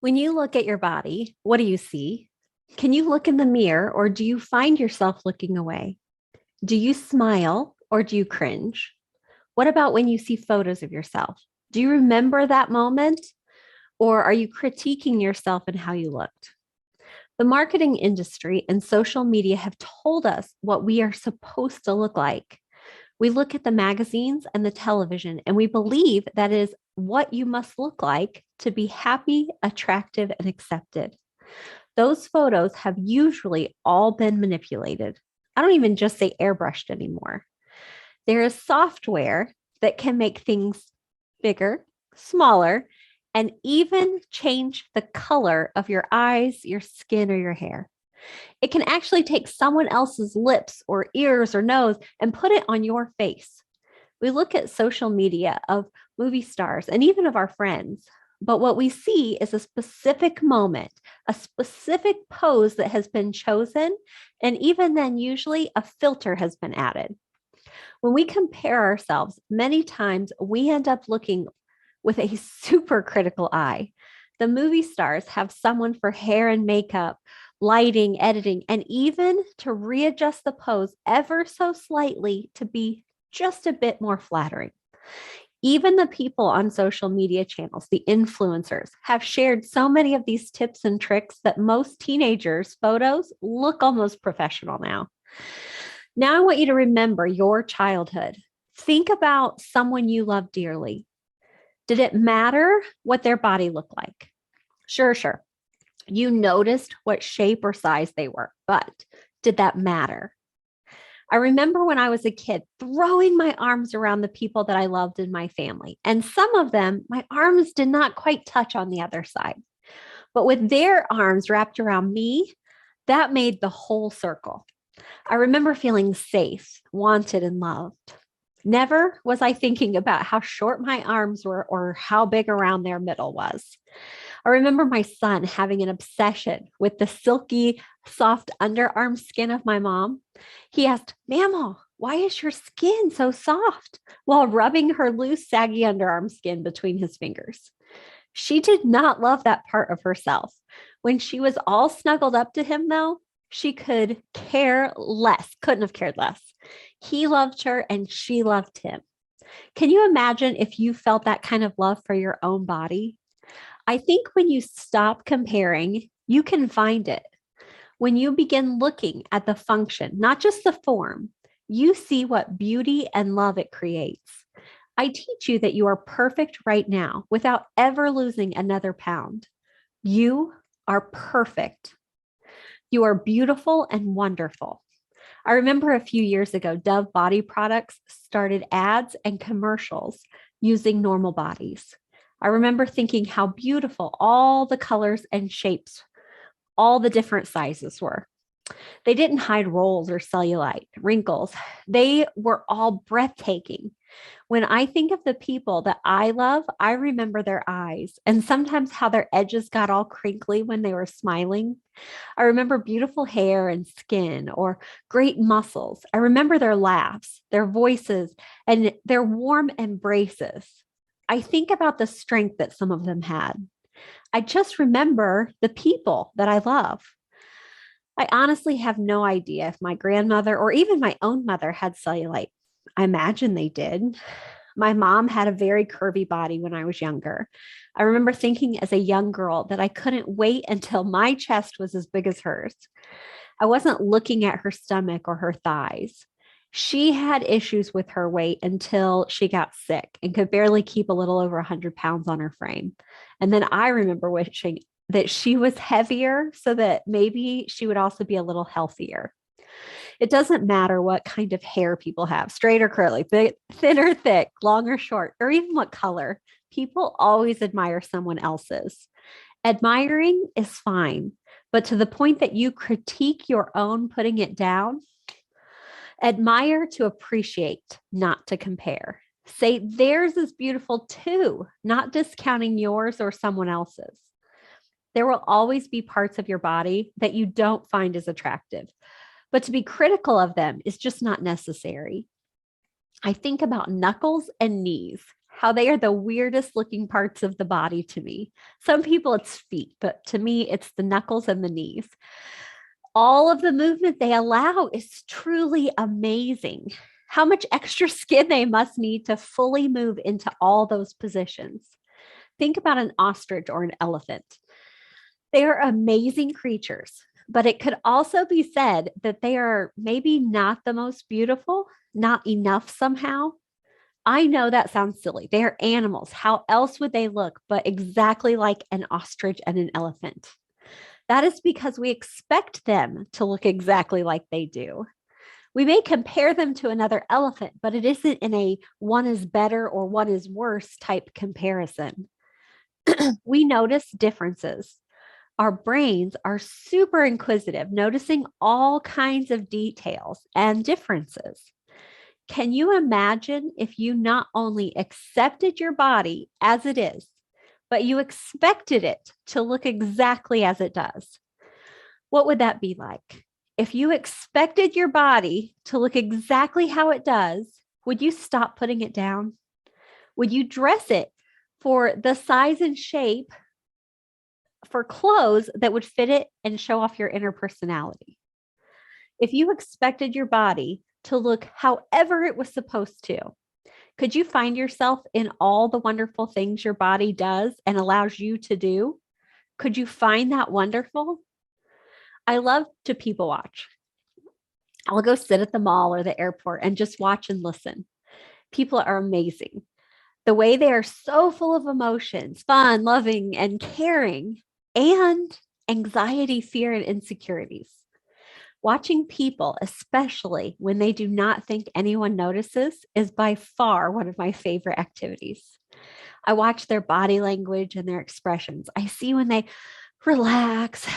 When you look at your body, what do you see? Can you look in the mirror or do you find yourself looking away? Do you smile or do you cringe? What about when you see photos of yourself? Do you remember that moment or are you critiquing yourself and how you looked? The marketing industry and social media have told us what we are supposed to look like. We look at the magazines and the television, and we believe that is what you must look like to be happy, attractive, and accepted. Those photos have usually all been manipulated. I don't even just say airbrushed anymore. There is software that can make things bigger, smaller, and even change the color of your eyes, your skin, or your hair. It can actually take someone else's lips or ears or nose and put it on your face. We look at social media of movie stars and even of our friends, but what we see is a specific moment, a specific pose that has been chosen, and even then, usually a filter has been added. When we compare ourselves, many times we end up looking with a super critical eye. The movie stars have someone for hair and makeup, lighting, editing, and even to readjust the pose ever so slightly to be just a bit more flattering. Even the people on social media channels, the influencers, have shared so many of these tips and tricks that most teenagers' photos look almost professional now. Now, I want you to remember your childhood. Think about someone you love dearly. Did it matter what their body looked like? Sure. You noticed what shape or size they were, but did that matter? I remember when I was a kid throwing my arms around the people that I loved in my family, and some of them, my arms did not quite touch on the other side. But with their arms wrapped around me, that made the whole circle. I remember feeling safe, wanted, and loved. Never was I thinking about how short my arms were or how big around their middle was. I remember my son having an obsession with the silky, soft underarm skin of my mom. He asked, Mama, why is your skin so soft? While rubbing her loose, saggy underarm skin between his fingers. She did not love that part of herself. When she was all snuggled up to him, though, she could care less, couldn't have cared less. He loved her and she loved him. Can you imagine if you felt that kind of love for your own body? I think when you stop comparing, you can find it. When you begin looking at the function, not just the form, you see what beauty and love it creates. I teach you that you are perfect right now without ever losing another pound. You are perfect. You are beautiful and wonderful. I remember a few years ago, Dove body products started ads and commercials using normal bodies. I remember thinking how beautiful all the colors and shapes, all the different sizes were. They didn't hide rolls or cellulite, wrinkles. They were all breathtaking. When I think of the people that I love, I remember their eyes and sometimes how their edges got all crinkly when they were smiling. I remember beautiful hair and skin or great muscles. I remember their laughs, their voices, and their warm embraces. I think about the strength that some of them had. I just remember the people that I love. I honestly have no idea if my grandmother or even my own mother had cellulite. I imagine they did. My mom had a very curvy body when I was younger. I remember thinking as a young girl that I couldn't wait until my chest was as big as hers. I wasn't looking at her stomach or her thighs. She had issues with her weight until she got sick and could barely keep a little over 100 pounds on her frame. And then I remember wishing that she was heavier so that maybe she would also be a little healthier. It doesn't matter what kind of hair people have, straight or curly, thin or thick, long or short, or even what color. People always admire someone else's. Admiring is fine, but to the point that you critique your own putting it down, admire to appreciate, not to compare. Say theirs is beautiful too, not discounting yours or someone else's. There will always be parts of your body that you don't find as attractive, but to be critical of them is just not necessary. I think about knuckles and knees. how they are the weirdest looking parts of the body to me. Some people it's feet, but to me, it's the knuckles and the knees. All of the movement they allow is truly amazing. How much extra skin they must need to fully move into all those positions. Think about an ostrich or an elephant. They are amazing creatures, but it could also be said that they are maybe not the most beautiful, not enough somehow. I know that sounds silly. They are animals. How else would they look but exactly like an ostrich and an elephant? That is because we expect them to look exactly like they do. We may compare them to another elephant, but it isn't in a one is better or one is worse type comparison. We notice differences. Our brains are super inquisitive, noticing all kinds of details and differences. Can you imagine if you not only accepted your body as it is, but you expected it to look exactly as it does? What would that be like? If you expected your body to look exactly how it does, would you stop putting it down? Would you dress it for the size and shape for clothes that would fit it and show off your inner personality? If you expected your body to look however it was supposed to, could you find yourself in all the wonderful things your body does and allows you to do? Could you find that wonderful? I love to people watch. I'll go sit at the mall or the airport and just watch and listen. People are amazing. The way they are so full of emotions, fun, loving, and caring, and anxiety, fear, and insecurities. Watching people, especially when they do not think anyone notices, is by far one of my favorite activities. I watch their body language and their expressions. I see when they relax,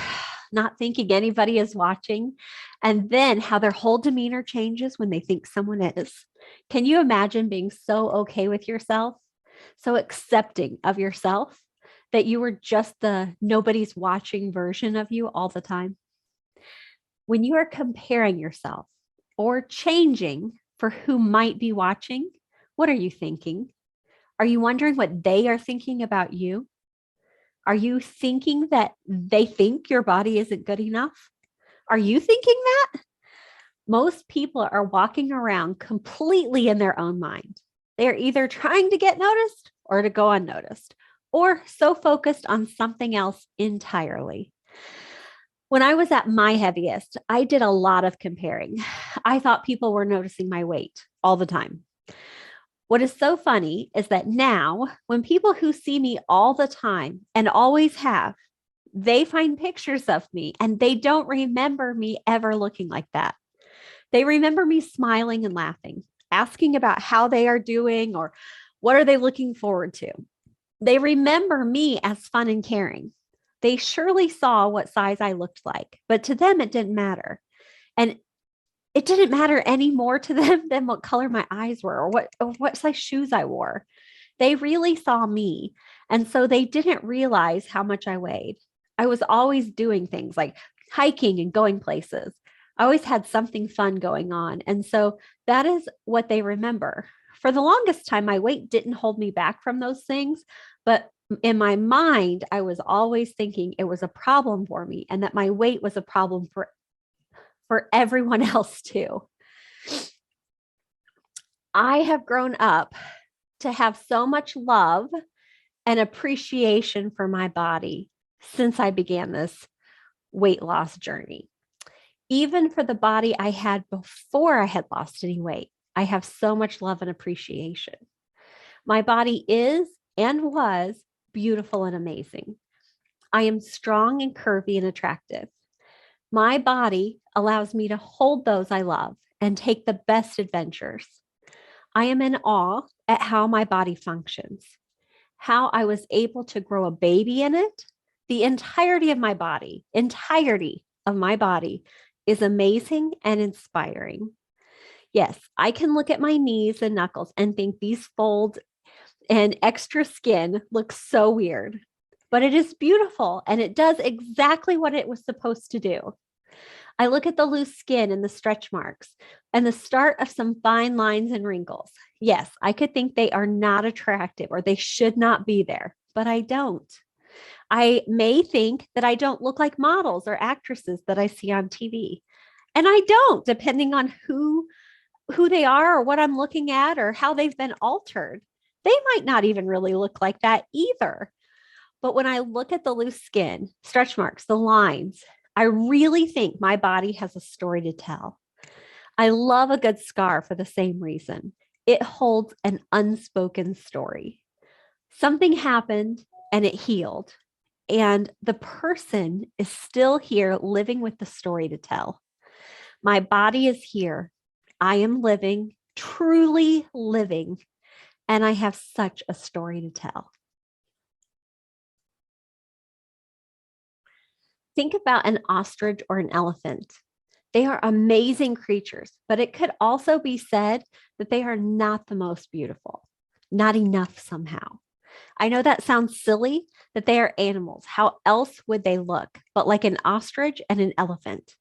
not thinking anybody is watching, and then how their whole demeanor changes when they think someone is. Can you imagine being so okay with yourself, so accepting of yourself that you were just the nobody's watching version of you all the time? When you are comparing yourself or changing for who might be watching, what are you thinking? Are you wondering what they are thinking about you? Are you thinking that they think your body isn't good enough? Are you thinking that? Most people are walking around completely in their own mind. They are either trying to get noticed or to go unnoticed, or so focused on something else entirely. When I was at my heaviest, I did a lot of comparing. I thought people were noticing my weight all the time. What is so funny is that now, when people who see me all the time and always have, they find pictures of me and they don't remember me ever looking like that. They remember me smiling and laughing, asking about how they are doing or what are they looking forward to. They remember me as fun and caring. They surely saw what size I looked like, but to them, it didn't matter. And it didn't matter any more to them than what color my eyes were or what size shoes I wore. They really saw me. And so they didn't realize how much I weighed. I was always doing things like hiking and going places. I always had something fun going on. And so that is what they remember. For the longest time, my weight didn't hold me back from those things. But in my mind, I was always thinking it was a problem for me and that my weight was a problem for everyone else too. I have grown up to have so much love and appreciation for my body since I began this weight loss journey. Even for the body I had before I had lost any weight, I have so much love and appreciation. My body is and was beautiful and amazing. I am strong and curvy and attractive. My body allows me to hold those I love and take the best adventures. I am in awe at how my body functions, how I was able to grow a baby in it. The entirety of my body is amazing and inspiring. Yes, I can look at my knees and knuckles and think these folds and extra skin look so weird, but it is beautiful and it does exactly what it was supposed to do. I look at the loose skin and the stretch marks and the start of some fine lines and wrinkles. Yes, I could think they are not attractive or they should not be there, but I don't. I may think that I don't look like models or actresses that I see on TV. And I don't, depending on who they are or what I'm looking at or how they've been altered. They might not even really look like that either. But when I look at the loose skin, stretch marks, the lines, I really think my body has a story to tell. I love a good scar for the same reason. It holds an unspoken story. Something happened and it healed, and the person is still here living with the story to tell. My body is here. I am living, truly living, and I have such a story to tell. Think about an ostrich or an elephant. They are amazing creatures, but it could also be said that they are not the most beautiful, not enough somehow. I know that sounds silly, that they are animals. How else would they look but like an ostrich and an elephant?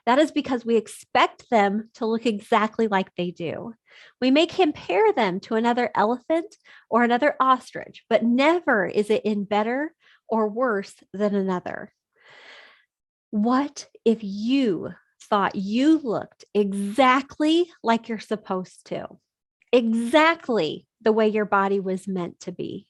That is because we expect them to look exactly like they do. We may compare them to another elephant or another ostrich, but never is it in better or worse than another. What if you thought you looked exactly like you're supposed to? Exactly the way your body was meant to be?